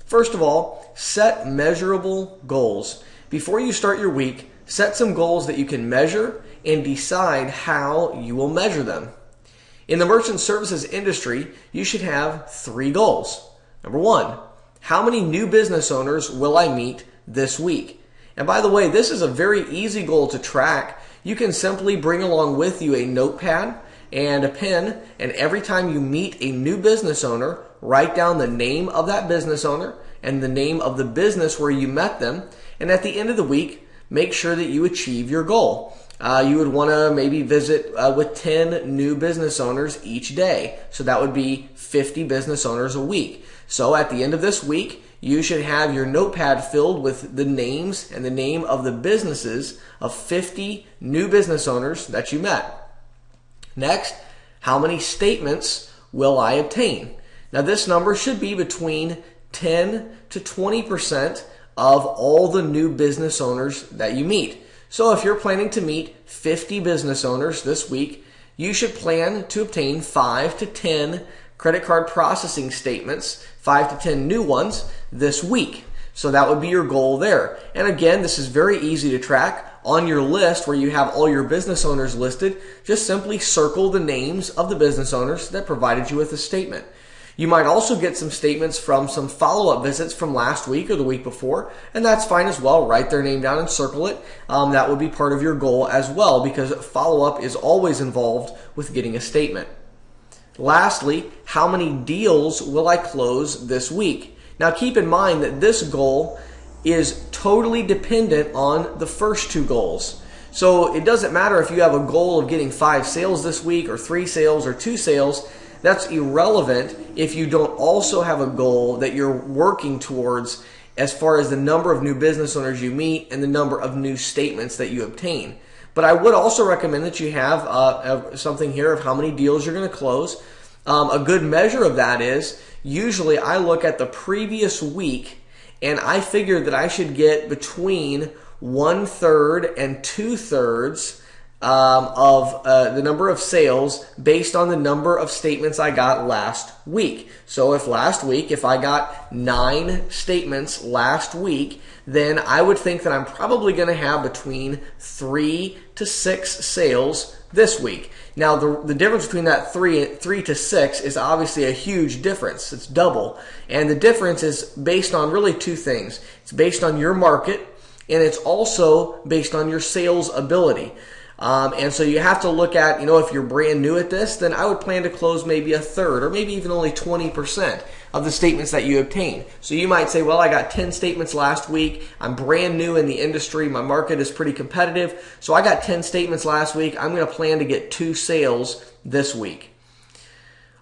First of all, set measurable goals. Before you start your week, set some goals that you can measure and decide how you will measure them. In the merchant services industry, you should have 3 goals. Number 1, how many new business owners will I meet this week? And by the way, this is a very easy goal to track. You can simply bring along with you a notepad and a pen, and every time you meet a new business owner, write down the name of that business owner and the name of the business where you met them, and at the end of the week, make sure that you achieve your goal. You would want to maybe visit with 10 new business owners each day. So that would be 50 business owners a week. So at the end of this week, you should have your notepad filled with the names and the name of the businesses of 50 new business owners that you met. Next, how many statements will I obtain? Now this number should be between 10 to 20% of all the new business owners that you meet. So if you're planning to meet 50 business owners this week, you should plan to obtain 5 to 10 credit card processing statements, 5 to 10 new ones this week. So that would be your goal there. And again, this is very easy to track. On your list where you have all your business owners listed, just simply circle the names of the business owners that provided you with a statement. You might also get some statements from some follow-up visits from last week or the week before, and that's fine as well. Write their name down and circle it. That would be part of your goal as well, because follow-up is always involved with getting a statement. Lastly, how many deals will I close this week? Now keep in mind that this goal is totally dependent on the first 2 goals. So it doesn't matter if you have a goal of getting 5 sales this week or 3 sales or 2 sales. That's irrelevant if you don't also have a goal that you're working towards as far as the number of new business owners you meet and the number of new statements that you obtain. But I would also recommend that you have something here of how many deals you're going to close. A good measure of that is usually I look at the previous week and I figure that I should get between 1/3 and 2/3 of the number of sales based on the number of statements I got last week. So if last week, if I got 9 statements last week, then I would think that I'm probably going to have between 3 to 6 sales this week. Now the difference between that 3 to 6 is obviously a huge difference. It's double. And the difference is based on really 2 things. It's based on your market, and it's also based on your sales ability. And so you have to look at, if you're brand new at this, then I would plan to close maybe 1/3 or maybe even only 20% of the statements that you obtain. So you might say, well, I got 10 statements last week. I'm brand new in the industry. My market is pretty competitive. So I got 10 statements last week. I'm going to plan to get 2 sales this week.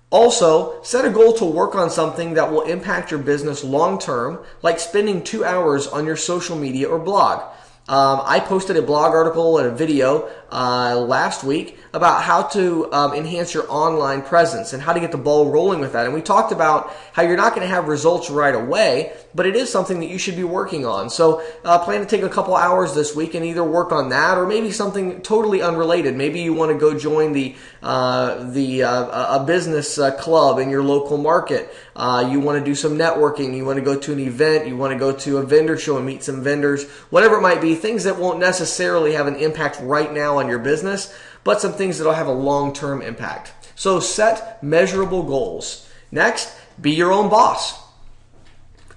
Also, set a goal to work on something that will impact your business long term, like spending 2 hours on your social media or blog. I posted a blog article and a video last week about how to enhance your online presence and how to get the ball rolling with that. And we talked about how you're not going to have results right away, but it is something that you should be working on. So plan to take a couple hours this week and either work on that or maybe something totally unrelated. Maybe you want to go join a business club in your local market. You want to do some networking. You want to go to an event. You want to go to a vendor show and meet some vendors. Whatever it might be, things that won't necessarily have an impact right now on your business, but some things that will have a long-term impact. So set measurable goals. Next, be your own boss.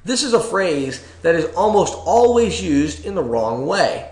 This is a phrase that is almost always used in the wrong way.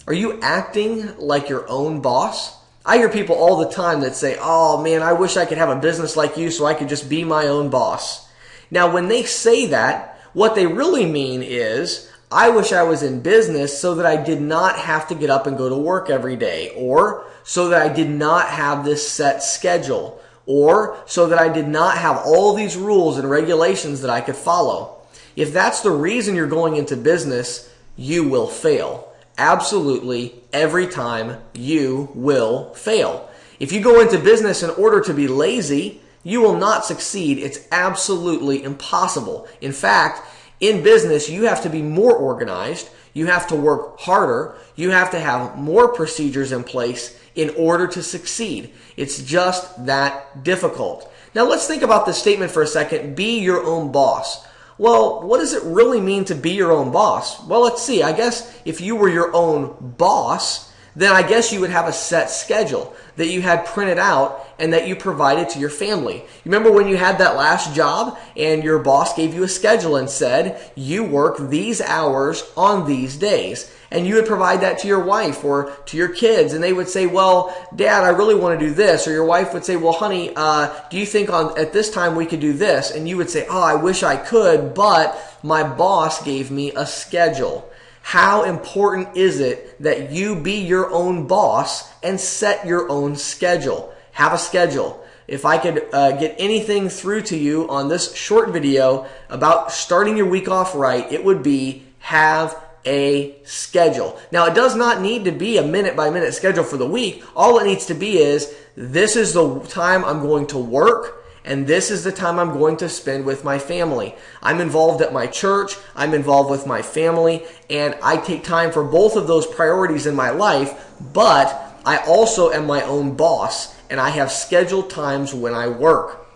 Are you acting like your own boss? I hear people all the time that say, oh man, I wish I could have a business like you so I could just be my own boss. Now, when they say that, what they really mean is, I wish I was in business so that I did not have to get up and go to work every day, or so that I did not have this set schedule, or so that I did not have all these rules and regulations that I could follow. If that's the reason you're going into business, you will fail. Absolutely, every time you will fail. If you go into business in order to be lazy, you will not succeed. It's absolutely impossible. In fact, in business, you have to be more organized, you have to work harder, you have to have more procedures in place in order to succeed. It's just that difficult. Now let's think about this statement for a second, be your own boss. Well, what does it really mean to be your own boss? Well, let's see. I guess if you were your own boss, then I guess you would have a set schedule that you had printed out and that you provided to your family. You remember when you had that last job and your boss gave you a schedule and said, you work these hours on these days. And you would provide that to your wife or to your kids, and they would say, well, Dad, I really want to do this. Or your wife would say, well, honey, do you think at this time we could do this? And you would say, oh, I wish I could, but my boss gave me a schedule. How important is it that you be your own boss and set your own schedule? Have a schedule. If I could get anything through to you on this short video about starting your week off right, it would be have a schedule. Now, it does not need to be a minute-by-minute schedule for the week. All it needs to be is, this is the time I'm going to work, and this is the time I'm going to spend with my family. I'm involved at my church, I'm involved with my family, and I take time for both of those priorities in my life, but I also am my own boss, and I have scheduled times when I work.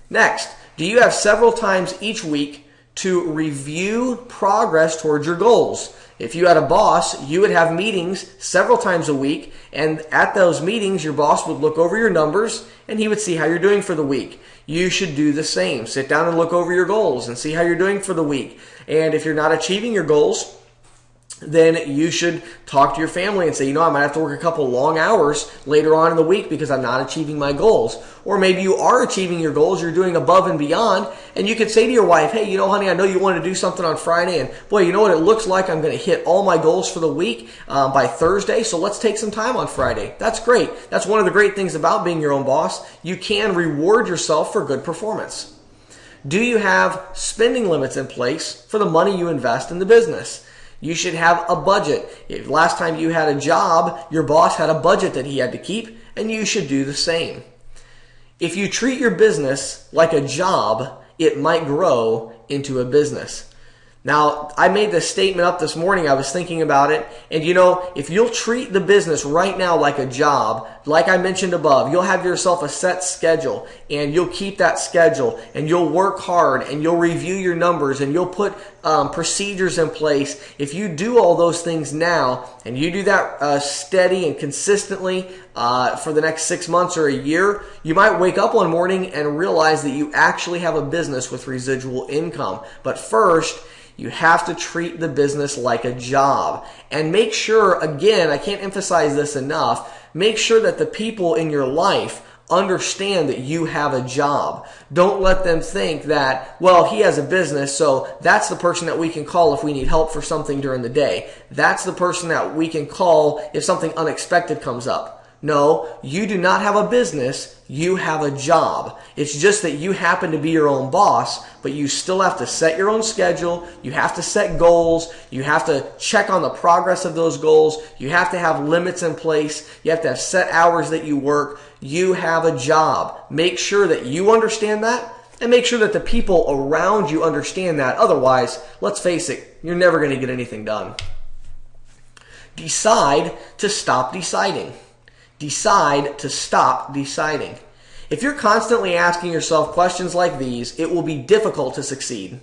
Next, do you have several times each week to review progress towards your goals? If you had a boss, you would have meetings several times a week, and at those meetings, your boss would look over your numbers and he would see how you're doing for the week. You should do the same. Sit down and look over your goals and see how you're doing for the week. And if you're not achieving your goals, then you should talk to your family and say, you know, I might have to work a couple long hours later on in the week because I'm not achieving my goals. Or maybe you are achieving your goals, you're doing above and beyond, and you could say to your wife, hey, you know, honey, I know you want to do something on Friday, and boy, you know what, it looks like I'm going to hit all my goals for the week by Thursday, so let's take some time on Friday. That's great. That's one of the great things about being your own boss. You can reward yourself for good performance. Do you have spending limits in place for the money you invest in the business? You should have a budget. If last time you had a job, your boss had a budget that he had to keep, and you should do the same. If you treat your business like a job, it might grow into a business. Now, I made this statement up this morning. I was thinking about it. And you know, if you'll treat the business right now like a job, like I mentioned above, you'll have yourself a set schedule and you'll keep that schedule and you'll work hard and you'll review your numbers and you'll put procedures in place. If you do all those things now and you do that steady and consistently for the next 6 months or a year, you might wake up one morning and realize that you actually have a business with residual income. But first, you have to treat the business like a job. And make sure, again, I can't emphasize this enough, make sure that the people in your life understand that you have a job. Don't let them think that, well, he has a business, so that's the person that we can call if we need help for something during the day. That's the person that we can call if something unexpected comes up. No, you do not have a business, you have a job. It's just that you happen to be your own boss, but you still have to set your own schedule, you have to set goals, you have to check on the progress of those goals, you have to have limits in place, you have to have set hours that you work. You have a job. Make sure that you understand that, and make sure that the people around you understand that. Otherwise, let's face it, you're never going to get anything done. Decide to stop deciding. Decide to stop deciding. If you're constantly asking yourself questions like these, it will be difficult to succeed.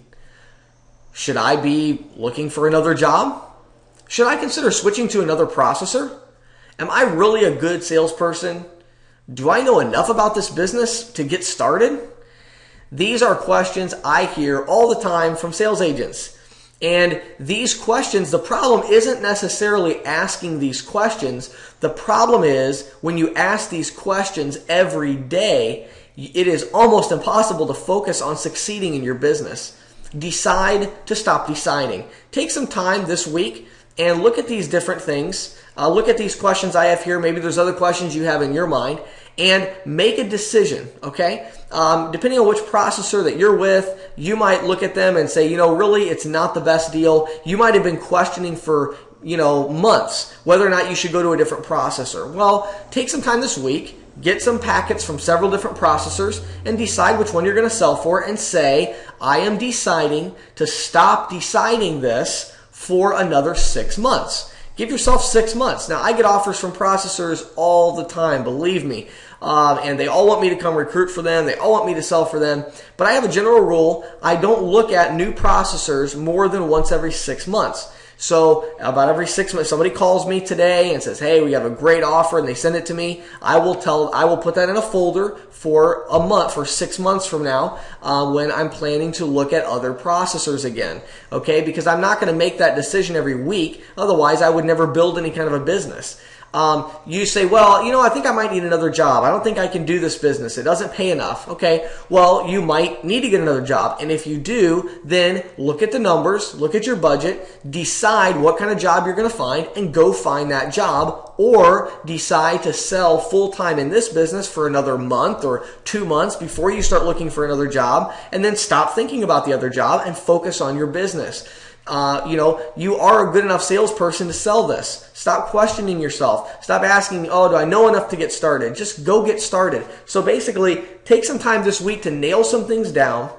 Should I be looking for another job? Should I consider switching to another processor? Am I really a good salesperson? Do I know enough about this business to get started? These are questions I hear all the time from sales agents. And these questions, the problem isn't necessarily asking these questions. The problem is when you ask these questions every day, it is almost impossible to focus on succeeding in your business. Decide to stop deciding. Take some time this week and look at these different things. Look at these questions I have here. Maybe there's other questions you have in your mind. And make a decision, okay? Depending on which processor that you're with, you might look at them and say, you know, really, it's not the best deal. You might have been questioning for, you know, months whether or not you should go to a different processor. Well, take some time this week, get some packets from several different processors, and decide which one you're going to sell for and say, I am deciding to stop deciding this for another 6 months. Give yourself 6 months. Now, I get offers from processors all the time, believe me. and they all want me to come recruit for them. They all want me to sell for them. But I have a general rule. I don't look at new processors more than once every 6 months. So about every 6 months, somebody calls me today and says, hey, we have a great offer, and they send it to me. I will put that in a folder for a month, for 6 months from now, when I'm planning to look at other processors again. Okay, because I'm not going to make that decision every week. Otherwise, I would never build any kind of a business. You say, well, I think I might need another job. I don't think I can do this business. It doesn't pay enough. Okay, well, you might need to get another job. And if you do, then look at the numbers, look at your budget, decide what kind of job you're going to find, and go find that job, or decide to sell full-time in this business for another month or 2 months before you start looking for another job, and then stop thinking about the other job and focus on your business. You are a good enough salesperson to sell this. Stop questioning yourself. Stop asking, oh, do I know enough to get started? Just go get started. So basically, take some time this week to nail some things down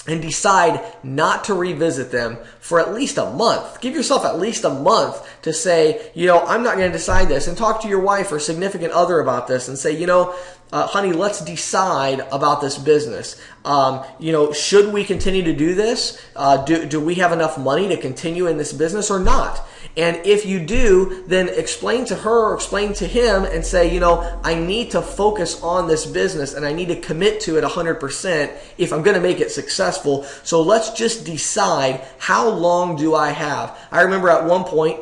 and decide not to revisit them for at least a month. Give yourself at least a month to say, I'm not going to decide this, and talk to your wife or significant other about this and say, honey, let's decide about this business. Should we continue to do this? Do we have enough money to continue in this business or not? And if you do, then explain to her or explain to him and say, I need to focus on this business and I need to commit to it 100% if I'm going to make it successful. So let's just decide, how long do I have? I remember at one point,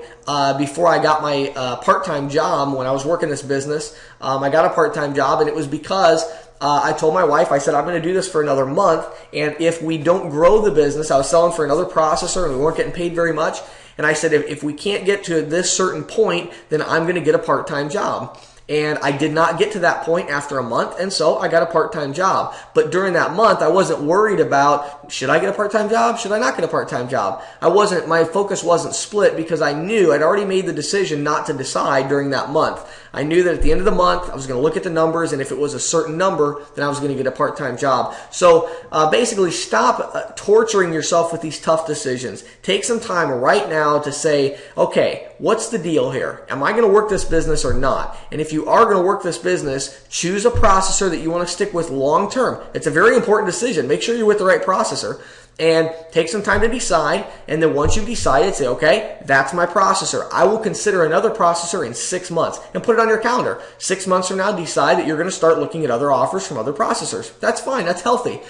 before I got my part-time job, when I was working this business, I got a part-time job, and it was because I told my wife, I said, I'm going to do this for another month, and if we don't grow the business, I was selling for another processor and we weren't getting paid very much, and I said, if we can't get to this certain point, then I'm going to get a part-time job. And I did not get to that point after a month, and so I got a part-time job. But during that month, I wasn't worried about, should I get a part-time job? Should I not get a part-time job? My focus wasn't split, because I knew I'd already made the decision not to decide during that month. I knew that at the end of the month, I was going to look at the numbers, and if it was a certain number, then I was going to get a part-time job. So basically, stop torturing yourself with these tough decisions. Take some time right now to say, okay, what's the deal here? Am I going to work this business or not? And if you are going to work this business, choose a processor that you want to stick with long term. It's a very important decision. Make sure you're with the right processor. And take some time to decide, and then once you've decided, say, okay, that's my processor. I will consider another processor in 6 months, and put it on your calendar. 6 months from now, decide that you're going to start looking at other offers from other processors. That's fine. That's healthy.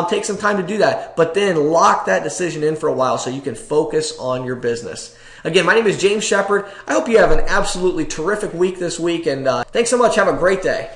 Take some time to do that, but then lock that decision in for a while so you can focus on your business. Again, my name is James Shepard. I hope you have an absolutely terrific week this week, and thanks so much. Have a great day.